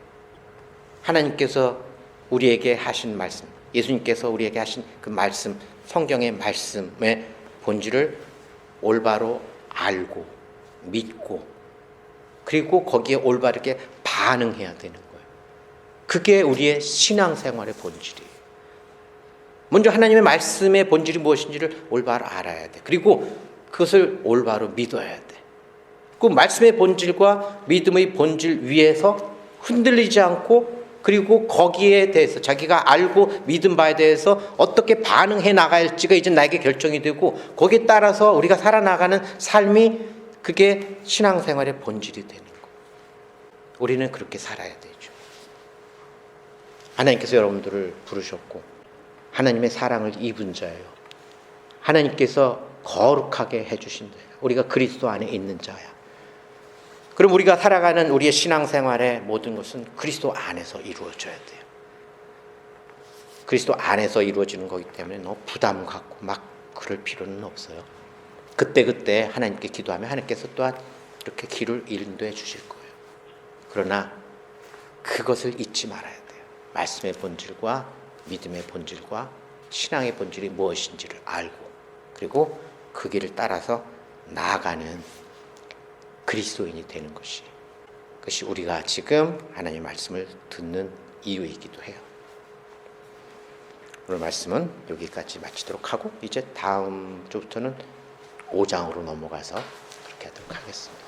하나님께서 우리에게 하신 말씀, 예수님께서 우리에게 하신 그 말씀, 성경의 말씀의 본질을 올바로 알고 믿고 그리고 거기에 올바르게 반응해야 되는 거예요. 그게 우리의 신앙생활의 본질이에요. 먼저 하나님의 말씀의 본질이 무엇인지를 올바로 알아야 돼. 그리고 그것을 올바로 믿어야 돼. 그 말씀의 본질과 믿음의 본질 위에서 흔들리지 않고 그리고 거기에 대해서 자기가 알고 믿은 바에 대해서 어떻게 반응해 나갈지가 이제 나에게 결정이 되고 거기에 따라서 우리가 살아나가는 삶이 그게 신앙생활의 본질이 되는 거예요. 우리는 그렇게 살아야 되죠. 하나님께서 여러분들을 부르셨고 하나님의 사랑을 입은 자예요. 하나님께서 거룩하게 해주신 자예요. 우리가 그리스도 안에 있는 자야. 그럼 우리가 살아가는 우리의 신앙생활의 모든 것은 그리스도 안에서 이루어져야 돼요. 그리스도 안에서 이루어지는 거기 때문에 너무 부담 갖고 막 그럴 필요는 없어요. 그때그때 하나님께 기도하면 하나님께서 또한 이렇게 길을 인도해 주실 거예요. 그러나 그것을 잊지 말아야 돼요. 말씀의 본질과 믿음의 본질과 신앙의 본질이 무엇인지를 알고, 그리고 그 길을 따라서 나아가는 그리스도인이 되는 그것이 우리가 지금 하나님의 말씀을 듣는 이유이기도 해요. 오늘 말씀은 여기까지 마치도록 하고, 이제 다음 주부터는 5장으로 넘어가서 그렇게 하도록 하겠습니다.